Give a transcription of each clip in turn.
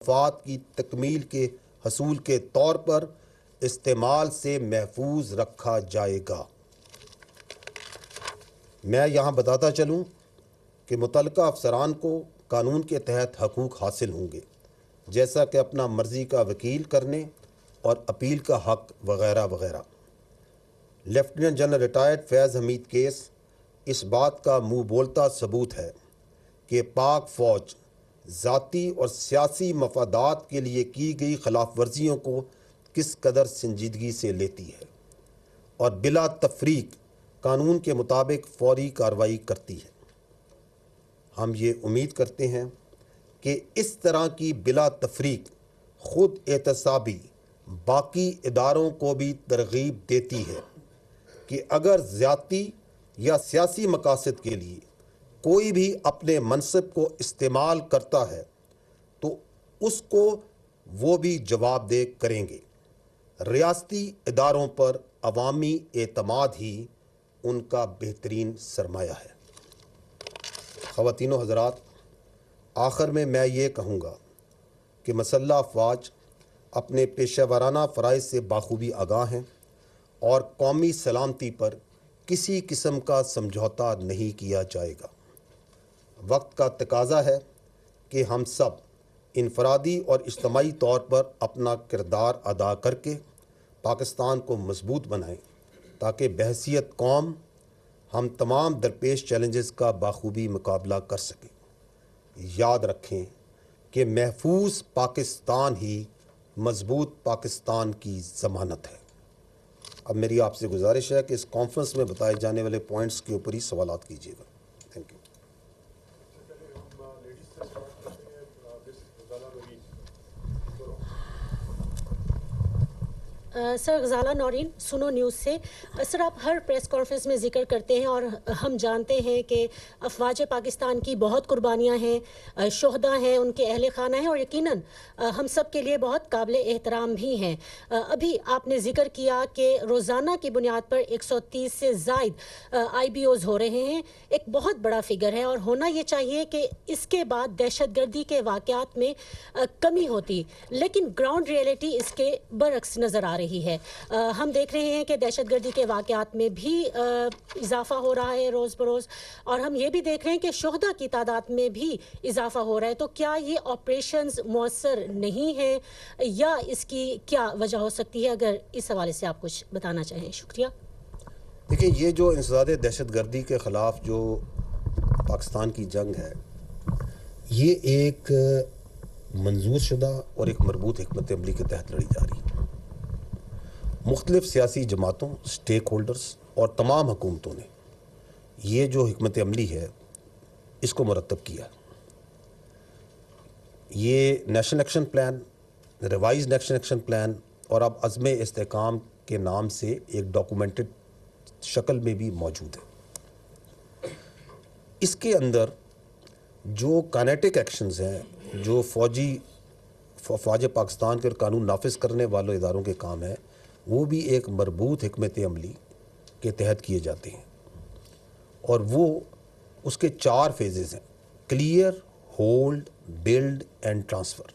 مفاد کی تکمیل کے حصول کے طور پر استعمال سے محفوظ رکھا جائے گا۔ میں یہاں بتاتا چلوں کہ متعلقہ افسران کو قانون کے تحت حقوق حاصل ہوں گے، جیسا کہ اپنا مرضی کا وکیل کرنے اور اپیل کا حق وغیرہ وغیرہ۔ لیفٹیننٹ جنرل ریٹائرڈ فیض حمید کیس اس بات کا منہ بولتا ثبوت ہے کہ پاک فوج ذاتی اور سیاسی مفادات کے لیے کی گئی خلاف ورزیوں کو کس قدر سنجیدگی سے لیتی ہے اور بلا تفریق قانون کے مطابق فوری کارروائی کرتی ہے۔ ہم یہ امید کرتے ہیں کہ اس طرح کی بلا تفریق خود احتسابی باقی اداروں کو بھی ترغیب دیتی ہے کہ اگر ذاتی یا سیاسی مقاصد کے لیے کوئی بھی اپنے منصب کو استعمال کرتا ہے تو اس کو وہ بھی جواب دہ کریں گے۔ ریاستی اداروں پر عوامی اعتماد ہی ان کا بہترین سرمایہ ہے۔ خواتین و حضرات، آخر میں یہ کہوں گا کہ مسلح افواج اپنے پیشہ ورانہ فرائض سے بخوبی آگاہ ہیں اور قومی سلامتی پر کسی قسم کا سمجھوتا نہیں کیا جائے گا۔ وقت کا تقاضا ہے کہ ہم سب انفرادی اور اجتماعی طور پر اپنا کردار ادا کر کے پاکستان کو مضبوط بنائیں تاکہ بحیثیت قوم ہم تمام درپیش چیلنجز کا بخوبی مقابلہ کر سکیں۔ یاد رکھیں کہ محفوظ پاکستان ہی مضبوط پاکستان کی ضمانت ہے۔ اب میری آپ سے گزارش ہے کہ اس کانفرنس میں بتائے جانے والے پوائنٹس کے اوپر ہی سوالات کیجیے گا۔ Thank you. Sir, Ghazala Noreen, Suno news سے۔ سر، آپ ہر پریس کانفرنس میں ذکر کرتے ہیں اور ہم جانتے ہیں کہ افواج پاکستان کی بہت قربانیاں ہیں، شہداء ہیں، ان کے اہل خانہ ہیں اور یقیناً ہم سب کے لیے بہت قابل احترام بھی ہیں۔ ابھی آپ نے ذکر کیا کہ روزانہ کی بنیاد پر 130 سے زائد IBOs ہو رہے ہیں، ایک بہت بڑا فگر ہے اور ہونا یہ چاہیے کہ اس کے بعد دہشت گردی کے واقعات میں کمی ہوتی، لیکن گراؤنڈ ریئلٹی اس کے برعکس نظر آ رہی ہے۔ ہم دیکھ رہے ہیں کہ دہشت گردی کے واقعات میں بھی اضافہ ہو رہا ہے روز بروز، اور ہم یہ بھی دیکھ رہے ہیں کہ شہداء کی تعداد میں بھی اضافہ ہو رہا ہے۔ تو کیا یہ آپریشنز مؤثر نہیں ہیں یا اس کی کیا وجہ ہو سکتی ہے؟ اگر اس حوالے سے آپ کچھ بتانا چاہیں، شکریہ۔ دیکھیں، یہ جو انسداد دہشت گردی کے خلاف جو پاکستان کی جنگ ہے، یہ ایک منظور شدہ اور ایک مربوط حکمت عملی کے تحت لڑی جا رہی ہے۔ مختلف سیاسی جماعتوں، سٹیک ہولڈرز اور تمام حکومتوں نے یہ جو حکمت عملی ہے اس کو مرتب کیا۔ یہ national action plan, revise national action plan اور اب عزم استحکام کے نام سے ایک ڈاکومنٹڈ شکل میں بھی موجود ہے۔ اس کے اندر جو کائنیٹک ایکشنز ہیں، جو فوج پاکستان کے اور قانون نافذ کرنے والے اداروں کے کام ہیں، وہ بھی ایک مربوط حکمت عملی کے تحت کیے جاتے ہیں، اور وہ اس کے 4 فیزز ہیں: clear, hold, build and transfer.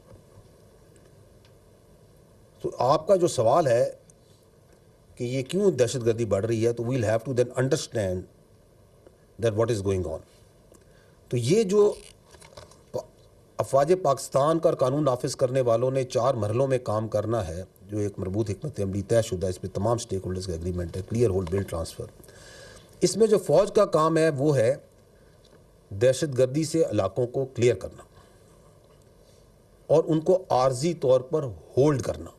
تو آپ کا جو سوال ہے کہ یہ کیوں دہشت گردی بڑھ رہی ہے، تو we'll have to then understand that what is going on. تو یہ جو افواج پاکستان کا اور قانون نافذ کرنے والوں نے 4 مرحلوں میں کام کرنا ہے، جو ایک مربوط حکمت عملی طے شدہ، اس پہ تمام سٹیک ہولڈرز کا ایگریمنٹ ہے، کلیئر، ہولڈ، بلڈ، ٹرانسفر۔ اس میں جو فوج کا کام ہے وہ ہے دہشت گردی سے علاقوں کو کلیئر کرنا اور ان کو عارضی طور پر ہولڈ کرنا،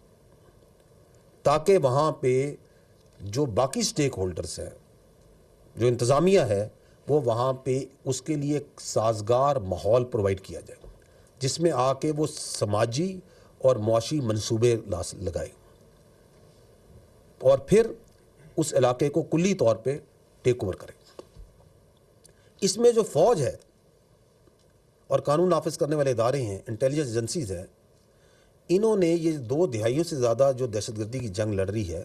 تاکہ وہاں پہ جو باقی سٹیک ہولڈرز ہیں، جو انتظامیہ ہے، وہ وہاں پہ اس کے لیے ایک سازگار ماحول پرووائڈ کیا جائے جس میں آ کے وہ سماجی اور معاشی منصوبے لگائے اور پھر اس علاقے کو کلی طور پہ ٹیک اوور کرے۔ اس میں جو فوج ہے اور قانون نافذ کرنے والے ادارے ہیں، انٹیلیجنس ایجنسیز ہیں، انہوں نے یہ 2 دہائیوں سے زیادہ جو دہشت گردی کی جنگ لڑ رہی ہے،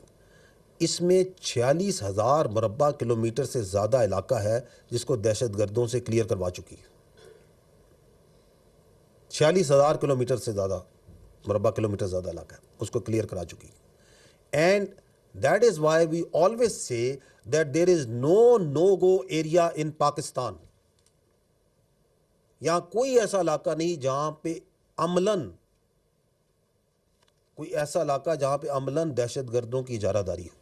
اس میں 46,000 مربع کلومیٹر سے زیادہ علاقہ ہے جس کو دہشت گردوں سے کلیئر کروا چکی ہے۔ 46,000 کلومیٹر سے زیادہ مربع کلومیٹر زیادہ علاقہ ہے اس کو کلیئر کرا چکی. And that is why we always say that there is no go area in Pakistan. یہاں کوئی ایسا علاقہ نہیں جہاں پہ عملاً دہشت گردوں کی اجارہ داری ہو.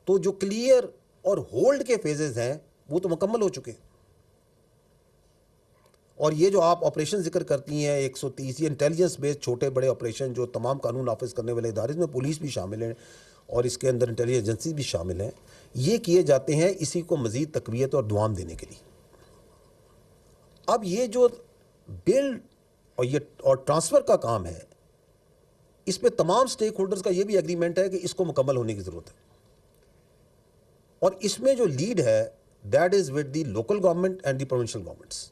تو جو کلیئر اور ہولڈ کے فیزز ہیں وہ تو مکمل ہو چکے. اور یہ جو آپ آپریشن ذکر کرتی ہیں 130 یہ انٹیلیجنس بیسڈ چھوٹے بڑے آپریشن جو تمام قانون نافذ کرنے والے ادارے میں پولیس بھی شامل ہیں اور اس کے اندر انٹیلیجنس ایجنسی بھی شامل ہیں, یہ کیے جاتے ہیں اسی کو مزید تقویت اور دوام دینے کے لیے. اب یہ جو بلڈ اور ٹرانسفر کا کام ہے اس پہ تمام سٹیک ہولڈرز کا یہ بھی ایگریمنٹ ہے کہ اس کو مکمل ہونے کی ضرورت ہے. اور اس میں جو لیڈ ہے that is with the local government and the provincial governments,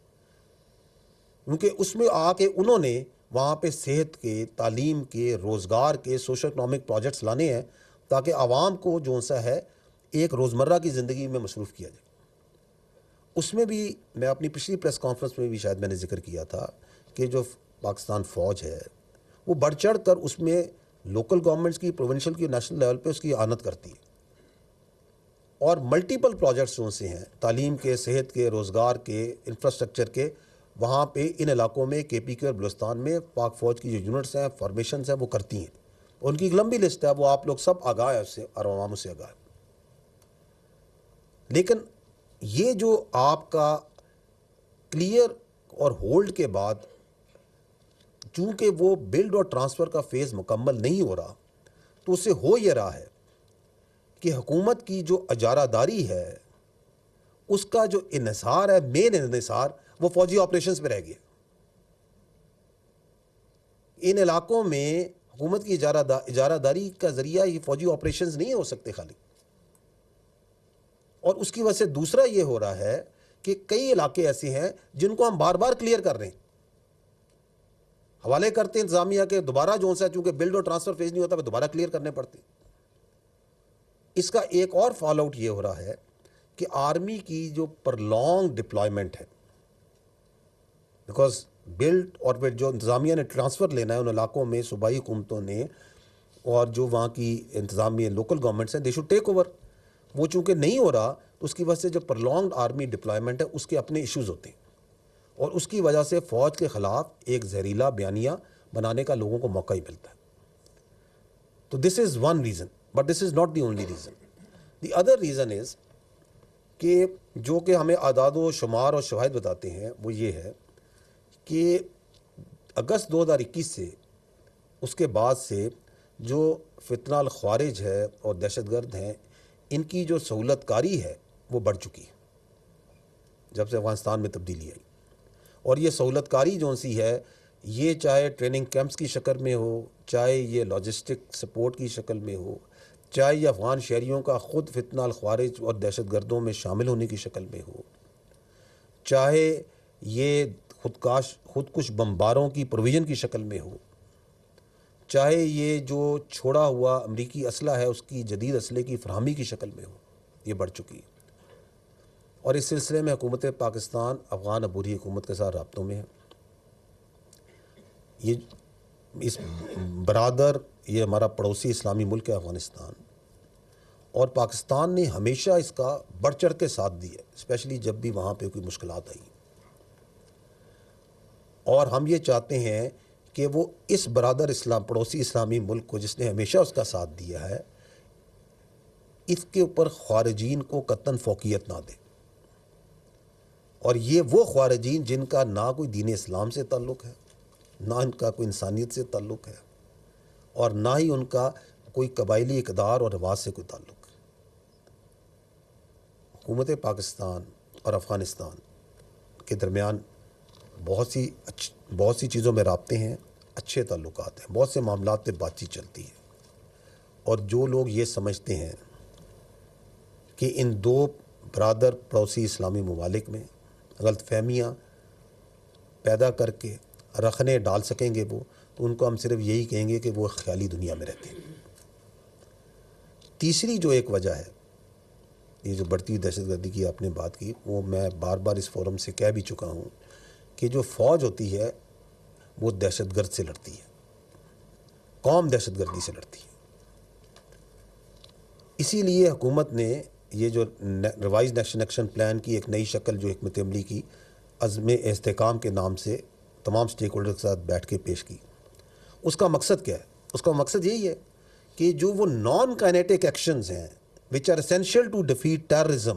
کیونکہ اس میں آ کے انہوں نے وہاں پہ صحت کے, تعلیم کے, روزگار کے, سوشل اکنامک پروجیکٹس لانے ہیں تاکہ عوام کو جو سا ہے ایک روزمرہ کی زندگی میں مصروف کیا جائے. اس میں بھی میں اپنی پچھلی پریس کانفرنس میں بھی شاید میں نے ذکر کیا تھا کہ جو پاکستان فوج ہے وہ بڑھ چڑھ کر اس میں لوکل گورنمنٹس کی, پروونشل کی, نیشنل لیول پہ اس کی اعانت کرتی ہے. اور ملٹیپل پروجیکٹس جو سے ہیں تعلیم کے, صحت کے, روزگار کے, انفراسٹرکچر کے, وہاں پہ ان علاقوں میں کے پی کے اور بلوچستان میں پاک فوج کی جو یونٹس ہیں, فارمیشنز ہیں, وہ کرتی ہیں. ان کی ایک لمبی لسٹ ہے, وہ آپ لوگ سب آگاہ ہے اس سے اور عوام سے آگاہ ہے. لیکن یہ جو آپ کا کلیئر اور ہولڈ کے بعد چونکہ وہ بلڈ اور ٹرانسفر کا فیز مکمل نہیں ہو رہا, تو اس سے ہو یہ رہا ہے کہ حکومت کی جو اجارہ داری ہے اس کا جو انحصار ہے, مین انحصار وہ فوجی آپریشنز پہ رہ گیا. ان علاقوں میں حکومت کی اجارہ داری کا ذریعہ یہ فوجی آپریشنز نہیں ہو سکتے خالی. اور اس کی وجہ سے دوسرا یہ ہو رہا ہے کہ کئی علاقے ایسے ہیں جن کو ہم بار بار کلیئر کر رہے ہیں, حوالے کرتے ہیں انتظامیہ کے, دوبارہ جو سا چونکہ بلڈ اور ٹرانسفر فیز نہیں ہوتا, دوبارہ کلیئر کرنے پڑتے. اس کا ایک اور فال آؤٹ یہ ہو رہا ہے کہ آرمی کی جو پرلونگ ڈپلائمنٹ ہے, بیکاز بلڈ اور پھر جو انتظامیہ نے ٹرانسفر لینا ہے ان علاقوں میں صوبائی حکومتوں نے اور جو وہاں کی انتظامیہ لوکل گورنمنٹس ہیں, دے شوڈ ٹیک اوور. وہ چونکہ نہیں ہو رہا تو اس کی وجہ سے جو پرلونگڈ آرمی ڈپلائمنٹ ہے اس کے اپنے ایشوز ہوتے ہیں, اور اس کی وجہ سے فوج کے خلاف ایک زہریلا بیانیہ بنانے کا لوگوں کو موقع ہی ملتا ہے. تو this is one reason, but this is not the only reason. The other reason is کہ جو کہ ہمیں اعداد و شمار اور شواہد بتاتے ہیں وہ یہ ہے کہ اگست 2021 سے اس کے بعد سے جو فتنہ الخوارج ہے اور دہشت گرد ہیں ان کی جو سہولت کاری ہے وہ بڑھ چکی ہے جب سے افغانستان میں تبدیلی آئی. اور یہ سہولت کاری جو سی ہے یہ چاہے ٹریننگ کیمپس کی شکل میں ہو, چاہے یہ لاجسٹک سپورٹ کی شکل میں ہو, چاہے یہ افغان شہریوں کا خود فتنہ الخوارج اور دہشت گردوں میں شامل ہونے کی شکل میں ہو, چاہے یہ خودکش بمباروں کی پروویژن کی شکل میں ہو, چاہے یہ جو چھوڑا ہوا امریکی اسلحہ ہے اس کی جدید اسلحے کی فراہمی کی شکل میں ہو, یہ بڑھ چکی ہے. اور اس سلسلے میں حکومت پاکستان افغان عبوری حکومت کے ساتھ رابطوں میں ہے. یہ اس برادر, یہ ہمارا پڑوسی اسلامی ملک ہے افغانستان, اور پاکستان نے ہمیشہ اس کا بڑھ چڑھ کے ساتھ دیا, اسپیشلی جب بھی وہاں پہ کوئی مشکلات آئی. اور ہم یہ چاہتے ہیں کہ وہ اس برادر پڑوسی اسلامی ملک کو جس نے ہمیشہ اس کا ساتھ دیا ہے, اس کے اوپر خارجین کو قطعاً فوقیت نہ دے. اور یہ وہ خارجین جن کا نہ کوئی دین اسلام سے تعلق ہے, نہ ان کا کوئی انسانیت سے تعلق ہے, اور نہ ہی ان کا کوئی قبائلی اقدار اور رواج سے کوئی تعلق ہے. حکومت پاکستان اور افغانستان کے درمیان بہت سی چیزوں میں رابطے ہیں, اچھے تعلقات ہیں, بہت سے معاملات پہ بات چیت چلتی ہے. اور جو لوگ یہ سمجھتے ہیں کہ ان دو برادر پڑوسی اسلامی ممالک میں غلط فہمیاں پیدا کر کے رخنے ڈال سکیں گے وہ, تو ان کو ہم صرف یہی کہیں گے کہ وہ خیالی دنیا میں رہتے ہیں. تیسری جو ایک وجہ ہے, یہ جو بڑھتی دہشت گردی کی آپ نے بات کی, وہ میں بار بار اس فورم سے کہہ بھی چکا ہوں کہ جو فوج ہوتی ہے وہ دہشت گرد سے لڑتی ہے، قوم دہشت گردی سے لڑتی ہے. اسی لیے حکومت نے یہ جو ریوائز نیشنل ایکشن پلان کی ایک نئی شکل جو حکمت عملی کی عزم استحکام کے نام سے تمام سٹیک ہولڈر کے ساتھ بیٹھ کے پیش کی. اس کا مقصد کیا ہے؟ اس کا مقصد یہی ہے کہ جو وہ نان کائنیٹک ایکشنز ہیں which are essential to defeat terrorism